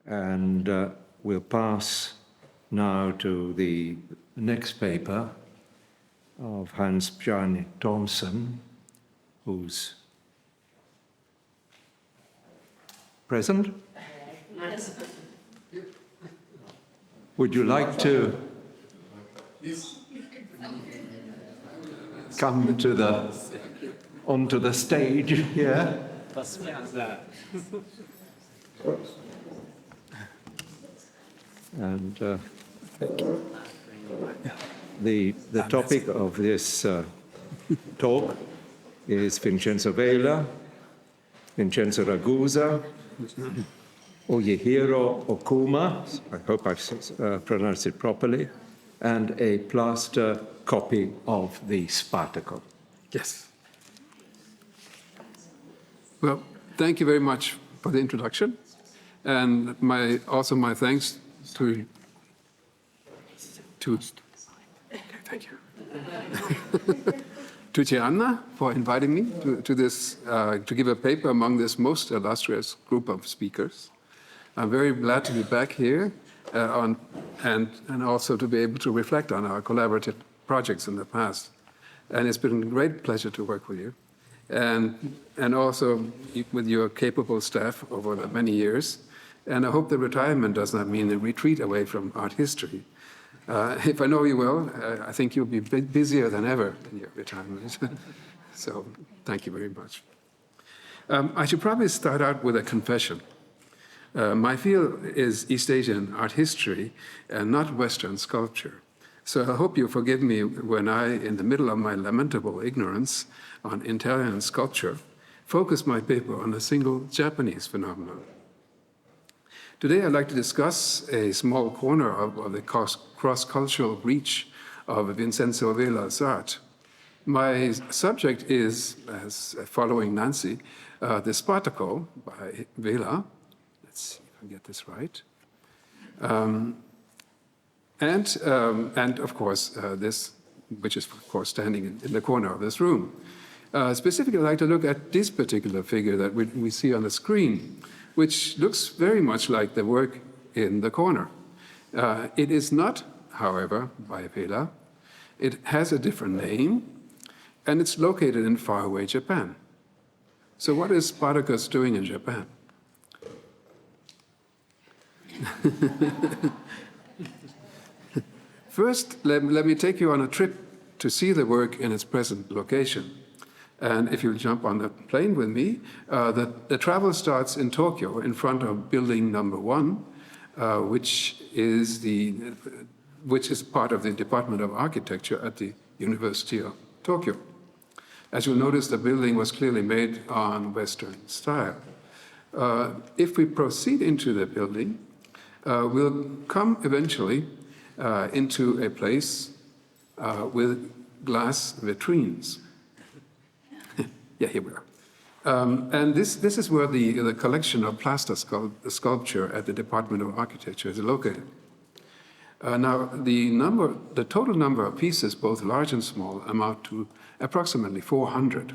And we'll pass now to the next paper of Bjarne Thomsen, who's present. Would you like to come to onto the stage here? And the topic of this talk is Vincenzo Vela, Vincenzo Ragusa, Ujihiro Ōkuma, I hope I've pronounced it properly, and a plaster copy of the Spartaco. Yes. Well, thank you very much for the introduction, and also my thanks to thank you. To Bjarne for inviting me to this, to give a paper among this most illustrious group of speakers. I'm very glad to be back here and also to be able to reflect on our collaborative projects in the past. And it's been a great pleasure to work with you and also with your capable staff over the many years. And I hope the retirement does not mean a retreat away from art history. If I know you well, I think you'll be busier than ever in your retirement. So thank you very much. I should probably start out with a confession. My field is East Asian art history and not Western sculpture. So I hope you forgive me when I, in the middle of my lamentable ignorance on Italian sculpture, focus my paper on a single Japanese phenomenon. Today I'd like to discuss a small corner of the cross-cultural reach of Vincenzo Vela's art. My subject is, as following Nancy, the Spartaco by Vela. Let's see if I get this right. And of course, this, which is of course standing in the corner of this room. Specifically, I'd like to look at this particular figure that we see on the screen, which looks very much like the work in the corner. It is not, however, by Vela. It has a different name, and it's located in faraway Japan. So what is Spartacus doing in Japan? First, let me take you on a trip to see the work in its present location. And if you jump on the plane with me, the travel starts in Tokyo in front of building number 1, which is part of the Department of Architecture at the University of Tokyo. As you'll notice, the building was clearly made on Western style. If we proceed into the building, we'll come eventually into a place with glass vitrines. Yeah, here we are. And this is where the collection of plaster sculpture at the Department of Architecture is located. Now, the total number of pieces, both large and small, amount to approximately 400.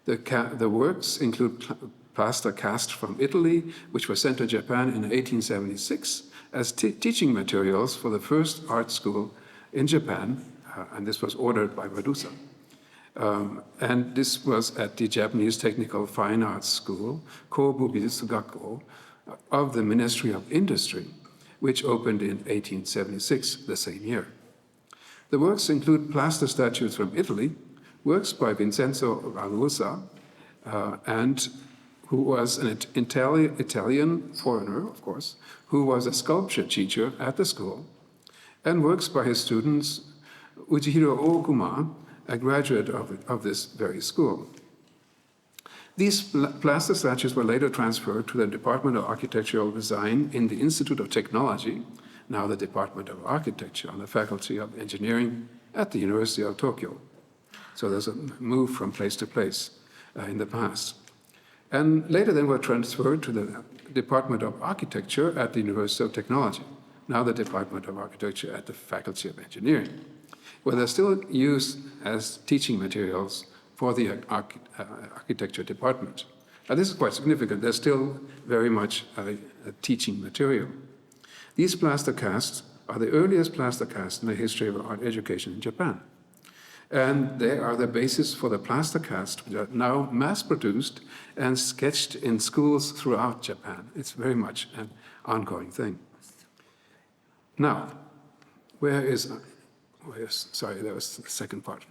The works include plaster cast from Italy, which were sent to Japan in 1876 as teaching materials for the first art school in Japan, and this was ordered by Ragusa. And this was at the Japanese Technical Fine Arts School, Kōbu-bijutsu Gakko, of the Ministry of Industry, which opened in 1876, the same year. The works include plaster statues from Italy, works by Vincenzo Ragusa, and who was an Italian foreigner, of course, who was a sculpture teacher at the school, and works by his students, Ujihiro Ōkuma, a graduate of this very school. These plaster statues were later transferred to the Department of Architectural Design in the Institute of Technology, now the Department of Architecture, on the Faculty of Engineering at the University of Tokyo. So there's a move from place to place in the past. And later then were transferred to the Department of Architecture at the University of Technology, now the Department of Architecture at the Faculty of Engineering, where they're still used as teaching materials for the architecture department. And this is quite significant. They're still very much teaching material. These plaster casts are the earliest plaster casts in the history of art education in Japan. And they are the basis for the plaster casts, which are now mass-produced and sketched in schools throughout Japan. It's very much an ongoing thing. Now, sorry, that was the second part.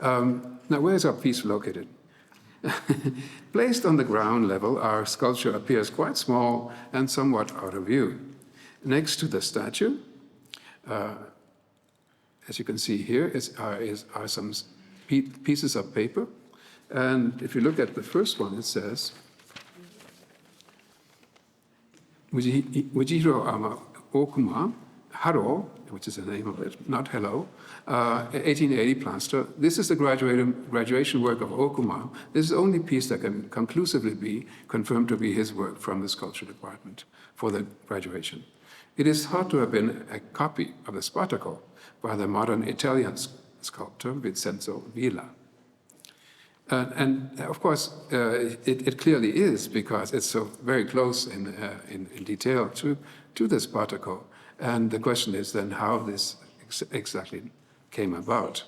Now, where is our piece located? Placed on the ground level, our sculpture appears quite small and somewhat out of view. Next to the statue, as you can see here, are some pieces of paper. And if you look at the first one, it says, Ujihiro Ōkuma, Haro, which is the name of it, not hello, 1880 plaster. This is the graduation work of Ōkuma. This is the only piece that can conclusively be confirmed to be his work from the sculpture department for the graduation. It is thought to have been a copy of the Spartaco by the modern Italian sculptor Vincenzo Vela. And of course, it clearly is, because it's so very close in detail to the Spartaco. And the question is then how this exactly came about.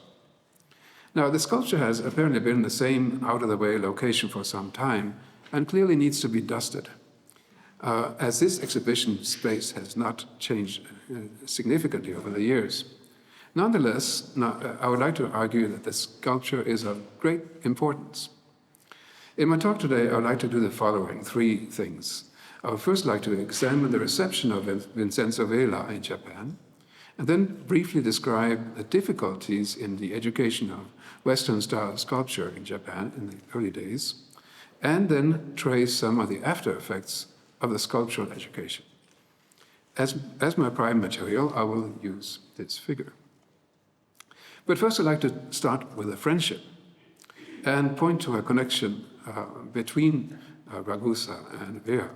Now, the sculpture has apparently been in the same out-of-the-way location for some time and clearly needs to be dusted. As this exhibition space has not changed significantly over the years. Nonetheless, I would like to argue that the sculpture is of great importance. In my talk today, I would like to do the following three things. I would first like to examine the reception of Vincenzo Vela in Japan, and then briefly describe the difficulties in the education of Western-style sculpture in Japan in the early days, and then trace some of the after effects of the sculptural education. As my prime material, I will use this figure. But first, I'd like to start with a friendship and point to a connection between Ragusa and Vela.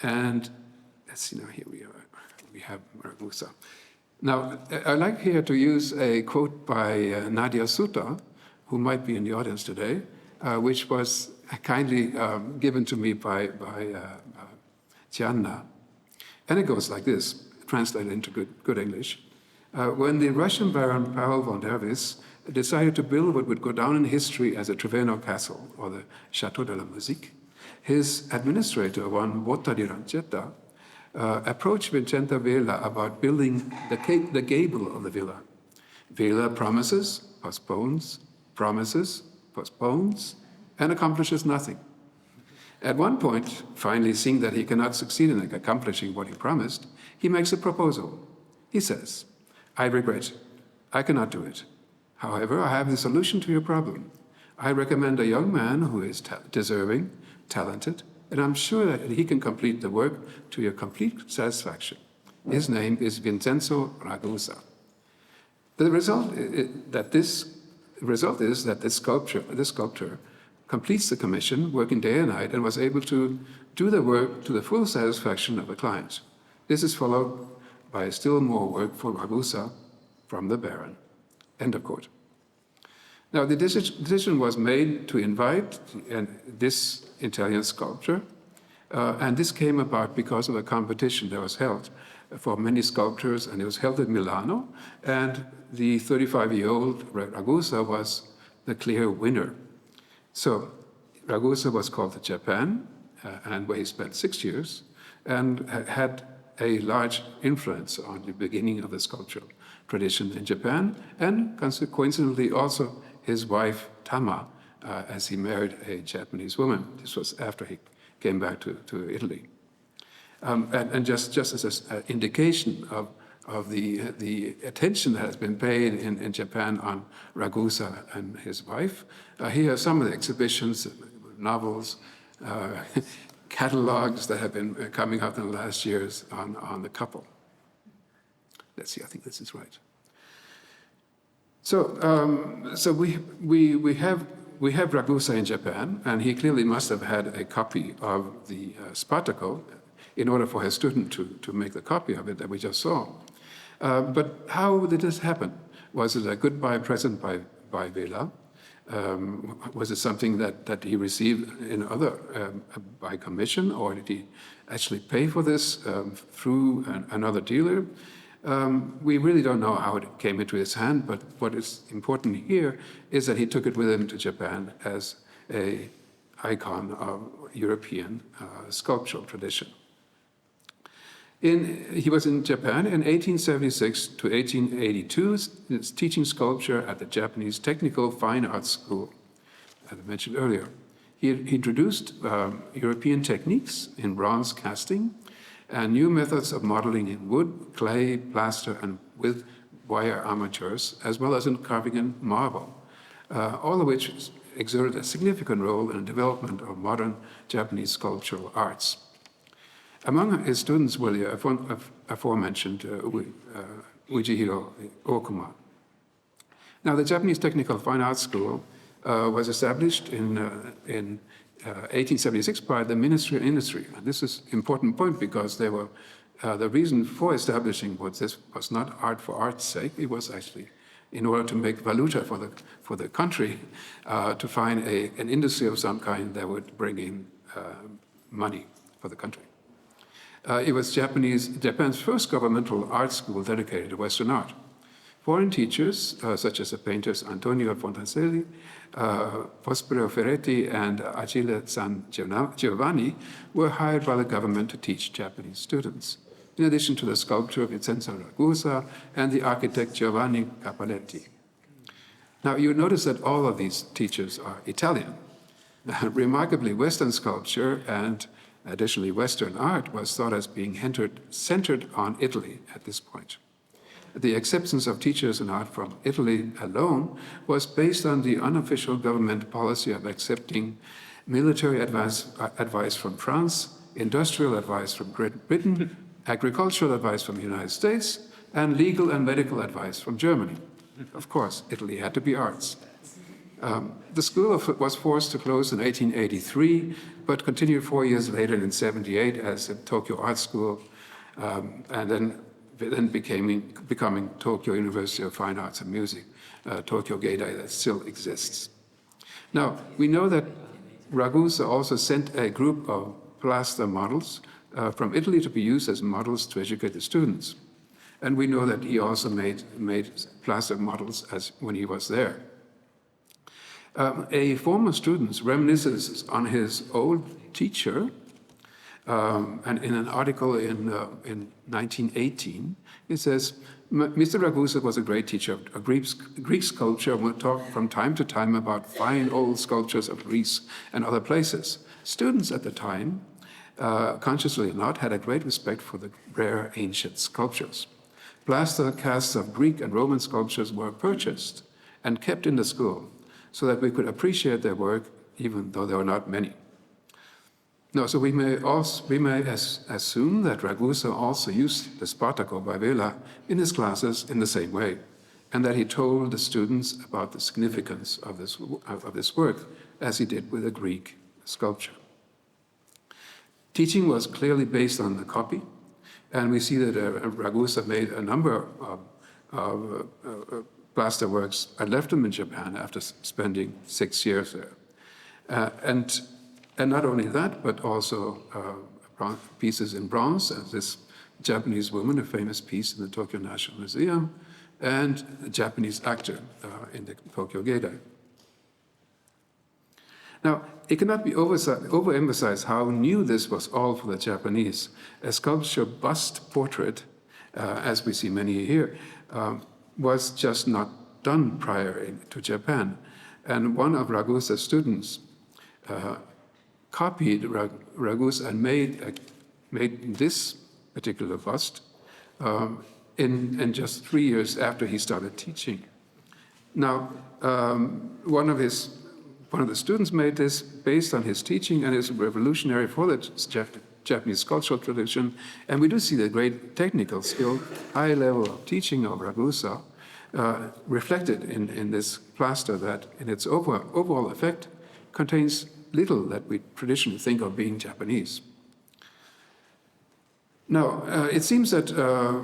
And let's see, now here we have Ragusa. Now, I'd like here to use a quote by Nadia Sutta, who might be in the audience today, which was kindly given to me by Gianna. And it goes like this, translated into good English. When the Russian Baron Pavel von der Vis decided to build what would go down in history as a Treveno castle, or the Château de la Musique, his administrator, one Botta di Rancetta, approached Vincenzo Vela about building the gable of the villa. Vela promises, postpones, promises, postpones, and accomplishes nothing. At one point, finally seeing that he cannot succeed in accomplishing what he promised, he makes a proposal. He says, "I regret, I cannot do it. However, I have the solution to your problem. I recommend a young man who is deserving, talented, and I'm sure that he can complete the work to your complete satisfaction. His name is Vincenzo Ragusa." The result is that this sculptor completes the commission, working day and night, and was able to do the work to the full satisfaction of the client. This is followed by still more work for Ragusa from the Baron. End of quote. Now, the decision was made to invite this Italian sculptor, and this came about because of a competition that was held for many sculptors, and it was held in Milano, and the 35-year-old Ragusa was the clear winner. So Ragusa was called to Japan, and where he spent 6 years, and had a large influence on the beginning of the sculptural tradition in Japan, and coincidentally also his wife Tama, as he married a Japanese woman. This was after he came back to Italy. And just as an indication of the attention that has been paid in Japan on Ragusa and his wife, here are some of the exhibitions, novels, catalogs that have been coming out in the last years on the couple. Let's see, I think this is right. So we have Ragusa in Japan, and he clearly must have had a copy of the Spartaco in order for his student to make the copy of it that we just saw. But how did this happen? Was it a goodbye present by Vela? Was it something that he received in other by commission, or did he actually pay for this through another dealer? We really don't know how it came into his hand, but what is important here is that he took it with him to Japan as an icon of European sculptural tradition. He was in Japan in 1876 to 1882, teaching sculpture at the Japanese Technical Fine Arts School, as I mentioned earlier. He introduced European techniques in bronze casting and new methods of modeling in wood, clay, plaster, and with wire armatures, as well as in carving in marble, all of which exerted a significant role in the development of modern Japanese sculptural arts. Among his students were the aforementioned Ujihiro Ōkuma. Now, the Japanese Technical Fine Arts School was established in 1876 by the Ministry of Industry. And this is an important point because they were, the reason for establishing this was not art for art's sake. It was actually in order to make valuta for the country, to find an industry of some kind that would bring in money for the country. It was Japan's first governmental art school dedicated to Western art. Foreign teachers, such as the painters Antonio Fontanelli, Prospero Ferretti, and Achille San Giovanni, were hired by the government to teach Japanese students, in addition to the sculptor Vincenzo Ragusa and the architect Giovanni Cappelletti. Now, you notice that all of these teachers are Italian. Remarkably, Western sculpture and additionally Western art was thought as being centered on Italy at this point. The acceptance of teachers in art from Italy alone was based on the unofficial government policy of accepting military advice from France, industrial advice from Great Britain, agricultural advice from the United States, and legal and medical advice from Germany. Of course, Italy had to be arts. The school was forced to close in 1883, but continued 4 years later in 1978 as the Tokyo Art School, and then becoming Tokyo University of Fine Arts and Music, Tokyo Geidai, that still exists. Now, we know that Ragusa also sent a group of plaster models from Italy to be used as models to educate the students. And we know that he also made plaster models when he was there. A former student reminisces on his old teacher, and in an article in 1918, it says, Mr. Ragusa was a great teacher of Greek sculpture and would talk from time to time about fine old sculptures of Greece and other places. Students at the time, consciously or not, had a great respect for the rare ancient sculptures. Plaster casts of Greek and Roman sculptures were purchased and kept in the school so that we could appreciate their work even though there were not many. No, so we may assume that Ragusa also used the Spartaco by Vela in his classes in the same way, and that he told the students about the significance of this work, as he did with the Greek sculpture. Teaching was clearly based on the copy, and we see that Ragusa made a number of plaster works and left them in Japan after spending 6 years there. And not only that, but also pieces in bronze, as this Japanese woman, a famous piece in the Tokyo National Museum, and a Japanese actor in the Tokyo Geidai. Now, it cannot be overemphasized how new this was all for the Japanese. A sculpture bust portrait, as we see many here, was just not done prior to Japan. And one of Ragusa's students copied Ragusa and made this particular bust in just 3 years after he started teaching. Now, one of the students made this based on his teaching and is revolutionary for the Japanese cultural tradition. And we do see the great technical skill, high level of teaching of Ragusa reflected in this plaster that in its overall effect contains little that we traditionally think of being Japanese. Now, it seems that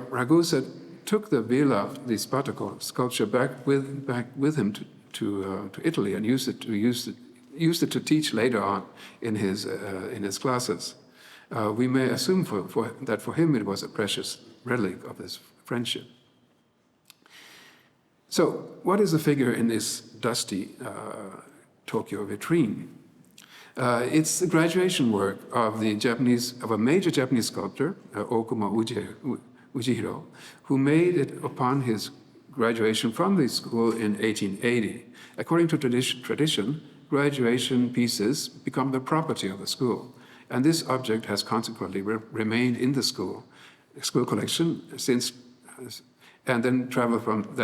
Ragusa took the Vela, the Spartaco sculpture, back with him to Italy and used it to teach later on in his classes. We may assume that for him it was a precious relic of this friendship. So, what is the figure in this dusty Tokyo vitrine? It's the graduation work of a major Japanese sculptor, Ōkuma Ujihiro, who made it upon his graduation from the school in 1880. According to tradition, graduation pieces become the property of the school, and this object has consequently remained in the school collection since, and then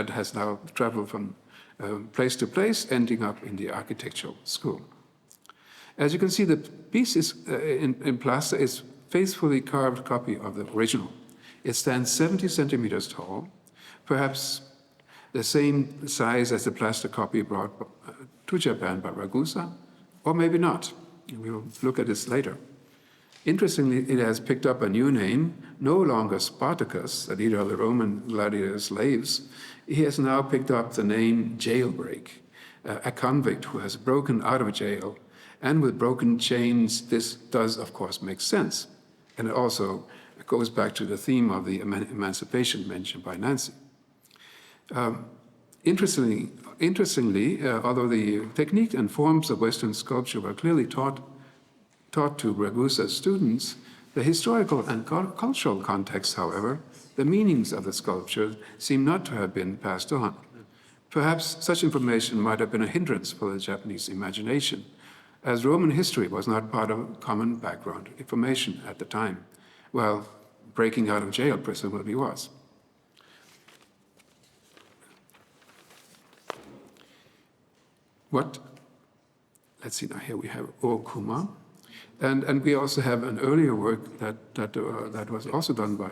has now traveled from place to place, ending up in the architectural school. As you can see, the piece is, in plaster is faithfully carved copy of the original. It stands 70 centimeters tall, perhaps the same size as the plaster copy brought to Japan by Ragusa, or maybe not. We'll look at this later. Interestingly, it has picked up a new name, no longer Spartacus, the leader of the Roman gladiator slaves. He has now picked up the name Jailbreak, a convict who has broken out of jail. And with broken chains, this does, of course, make sense. And it also goes back to the theme of the emancipation mentioned by Nancy. Interestingly, although the technique and forms of Western sculpture were clearly taught to Ragusa's students, the historical and cultural context, however, the meanings of the sculpture seem not to have been passed on. Perhaps such information might have been a hindrance for the Japanese imagination, as Roman history was not part of common background information at the time. Well, breaking out of jail presumably was. Let's see, now here we have Ōkuma, and we also have an earlier work that was also done by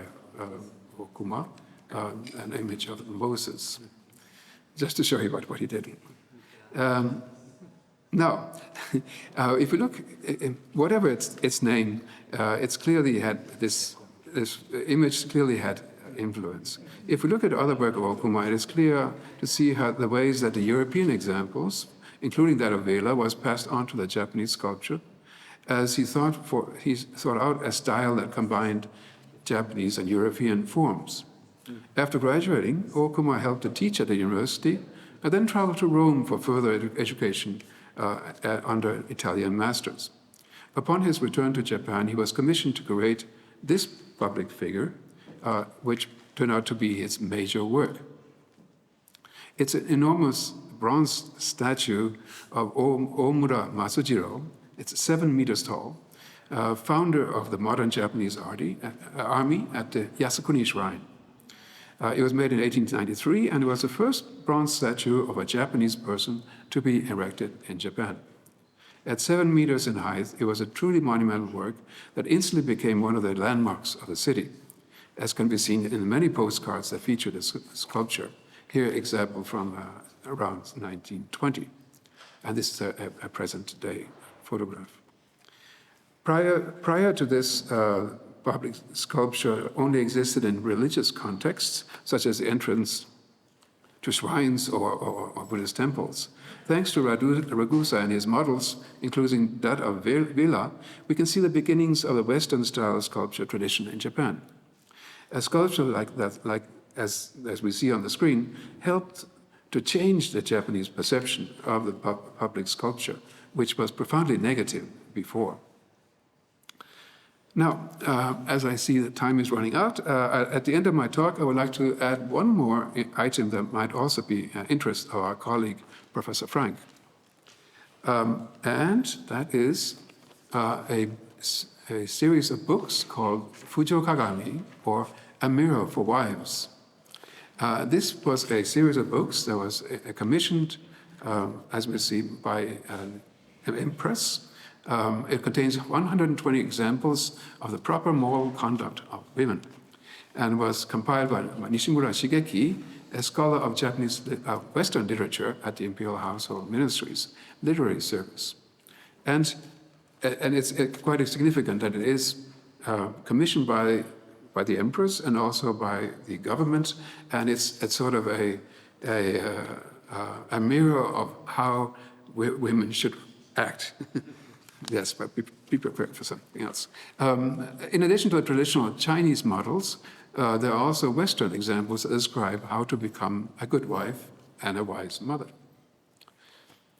Ōkuma, an image of Moses, just to show you what he did. Now, if we look, whatever its name, it's clearly had this image clearly had influence. If we look at other work of Ōkuma, it is clear to see how the ways that the European examples, including that of Vela, was passed on to the Japanese sculpture, as he thought out a style that combined Japanese and European forms. After graduating, Ōkuma helped to teach at the university, and then traveled to Rome for further education under Italian masters. Upon his return to Japan, he was commissioned to create this public figure, which turned out to be his major work. It's an enormous bronze statue of Omura Masujiro. It's 7 meters tall, founder of the modern Japanese army at the Yasukuni Shrine. It was made in 1893, and it was the first bronze statue of a Japanese person to be erected in Japan. At 7 meters in height, it was a truly monumental work that instantly became one of the landmarks of the city, as can be seen in the many postcards that feature this sculpture. Here, example from around 1920. And this is a present-day photograph. Prior to this, public sculpture only existed in religious contexts, such as the entrance to shrines or Buddhist temples. Thanks to Ragusa and his models, including that of Vela, we can see the beginnings of the Western-style sculpture tradition in Japan. A sculpture like that, as we see on the screen, helped to change the Japanese perception of the public sculpture, which was profoundly negative before. Now, as I see that time is running out, at the end of my talk, I would like to add one more item that might also be interest of our colleague, Professor Frank. And that is a series of books called Fujo Kagami, or A Mirror for Wives. This was a series of books that was commissioned, as we see, by an empress. It contains 120 examples of the proper moral conduct of women, and was compiled by Nishimura Shigeki, a scholar of Japanese Western literature at the Imperial Household Ministry's Literary Service. And it's quite significant that it is commissioned by the Empress and also by the government, and it's sort of a mirror of how women should act. Yes, but be prepared for something else. In addition to the traditional Chinese models, there are also Western examples that describe how to become a good wife and a wise mother.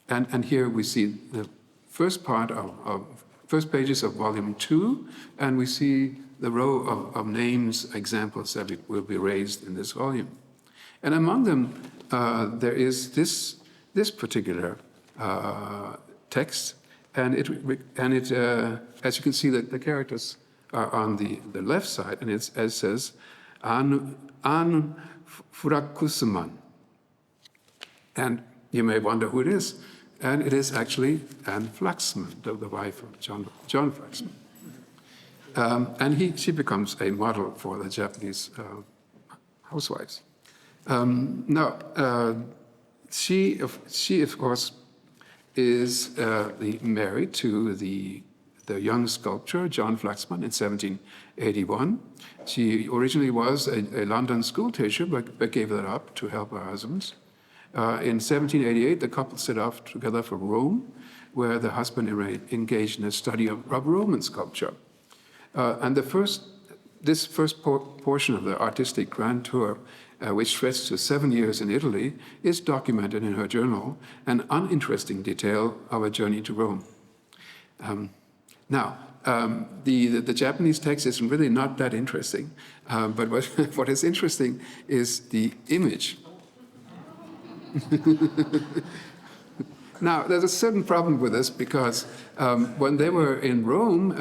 And here we see the first pages of volume 2, and we see the row of names, examples that will be raised in this volume. And among them, there is this particular text, and it as you can see, the characters are on the left side, and it says, An Furakusuman. And you may wonder who it is. And it is actually Anne Flaxman, the wife of John Flaxman. And she becomes a model for the Japanese housewives. She of course is married to the young sculptor John Flaxman in 1781. She originally was a London school teacher, but gave that up to help her husband. In 1788, the couple set off together for Rome, where the husband engaged in a study of Roman sculpture. And this first portion of the artistic grand tour, which stretched to 7 years in Italy, is documented in her journal, an uninteresting detail of a journey to Rome. The Japanese text is really not that interesting, but what is interesting is the image. Now, there's a certain problem with this because when they were in Rome,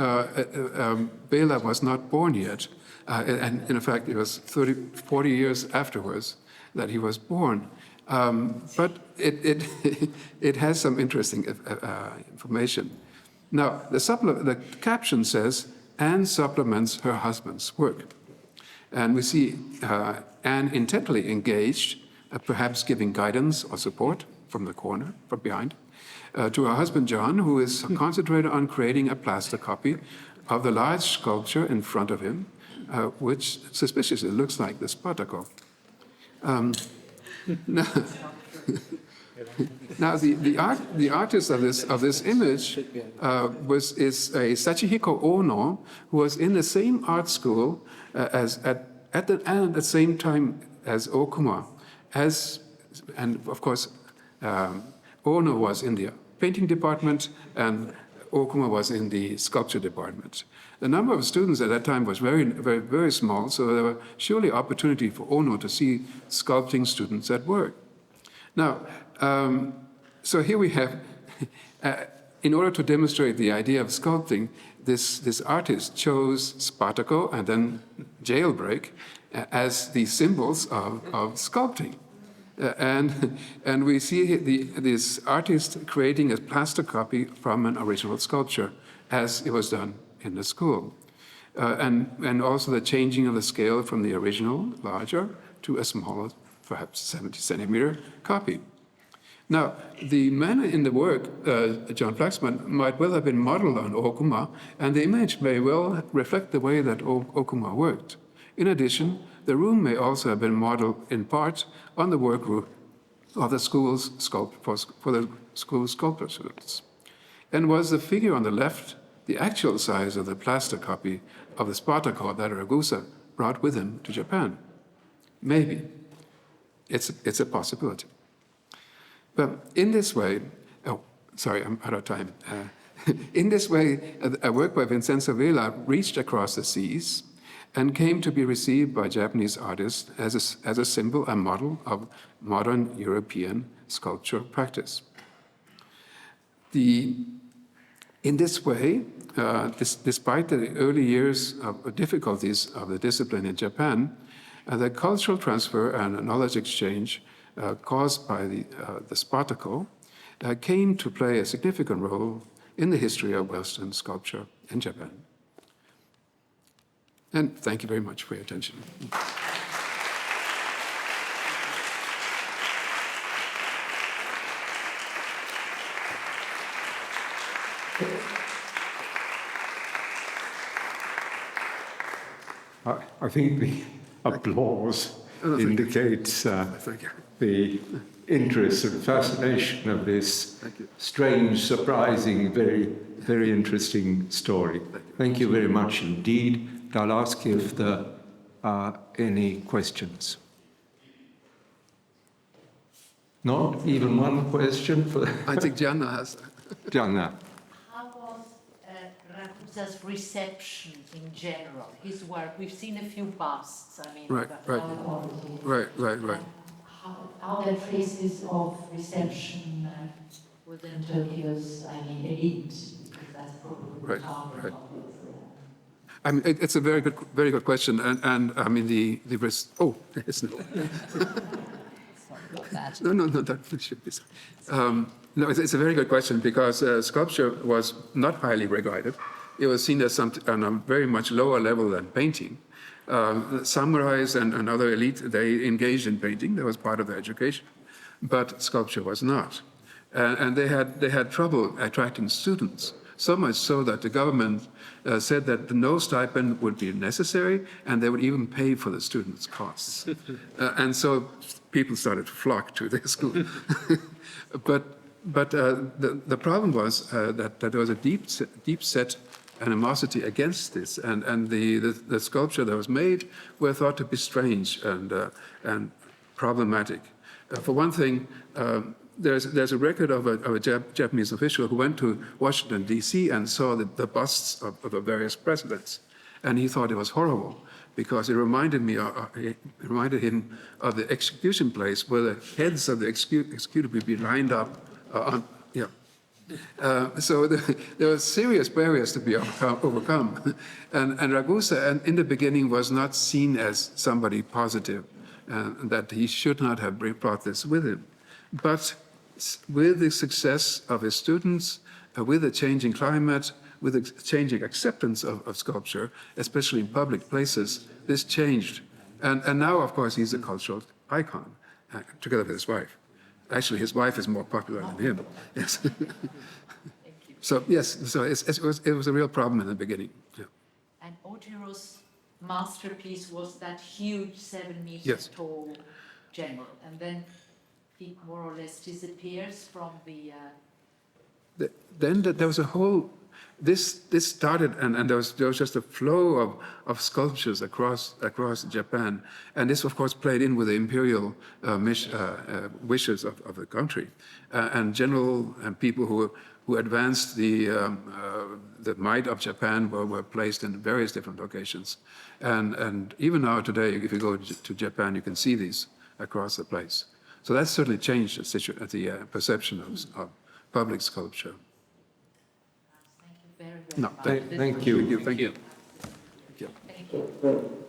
Vela was not born yet. And in fact, it was 40 years afterwards that he was born. But it has some interesting information. Now, the caption says, Anne supplements her husband's work. And we see Anne intently engaged, perhaps giving guidance or support from the corner, from behind, to her husband John, who is concentrated on creating a plaster copy of the large sculpture in front of him, which suspiciously looks like the Spartaco. Now, the artist of this image is a Sachihiko Ono, who was in the same art school at the same time as Ōkuma. And of course, Ono was in the painting department and Ōkuma was in the sculpture department. The number of students at that time was very, very, very small, so there were surely opportunity for Ono to see sculpting students at work. Now, so here we have, in order to demonstrate the idea of sculpting, this artist chose Spartaco and then Jailbreak as the symbols of sculpting. And we see this artist creating a plaster copy from an original sculpture, as it was done in the school. And also the changing of the scale from the original, larger, to a smaller, perhaps 70 centimeter copy. Now, the man in the work, John Flaxman, might well have been modeled on Ōkuma, and the image may well reflect the way that Ōkuma worked. In addition, the room may also have been modeled in part on the workroom of the school's for the school's sculptor students. And was the figure on the left the actual size of the plaster copy of the Spartaco that Ragusa brought with him to Japan? Maybe. It's a possibility. But in this way, I'm out of time. In this way, a work by Vincenzo Vela reached across the seas and came to be received by Japanese artists as a symbol and model of modern European sculpture practice. In this way, despite the early years of difficulties of the discipline in Japan, the cultural transfer and knowledge exchange caused by the Spartaco came to play a significant role in the history of Western sculpture in Japan. And thank you very much for your attention. I think the applause indicates the interest and fascination of this strange, surprising, very, very interesting story. Thank you very much indeed. I'll ask if there are any questions. Not even one question for... I think Bjarne has. Bjarne. How was Ragusa's reception in general? His work, we've seen a few busts, I mean, Right. How the traces of reception within Tokyo's, elite, because that's probably Right. I mean, it's a very good question, and I mean it's no. No, that should be. No, it's a very good question because sculpture was not highly regarded. It was seen as something on a very much lower level than painting. Samurais and other elite, they engaged in painting. That was part of their education, but sculpture was not. And they had trouble attracting students, so much so that the government said that no stipend would be necessary, and they would even pay for the students' costs. And so people started to flock to their school. But the problem was that there was a deep-set animosity against this, and the sculpture that was made were thought to be strange and problematic. For one thing, there's a record of a Japanese official who went to Washington, D.C. and saw the busts of the various presidents, and he thought it was horrible because it reminded him of the execution place where the heads of the executed would be lined up so there were serious barriers to be overcome. And Ragusa, in the beginning, was not seen as somebody positive, that he should not have brought this with him. But with the success of his students, with the changing climate, with the changing acceptance of sculpture, especially in public places, this changed. And now, of course, he's a cultural icon, together with his wife. Actually, his wife is more popular than him. Yes. So it was a real problem in the beginning. Yeah. And Ujihiro's masterpiece was that huge 7 meters tall general, and then he more or less disappears from the. Then there was a whole. This started, and there was just a flow of sculptures across Japan, and this, of course, played in with the imperial wishes of the country, and general and people who advanced the might of Japan were placed in various different locations, and even now today, if you go to Japan, you can see these across the place. So that's certainly changed the perception of public sculpture. Very No, thank you. Thank you. Thank you.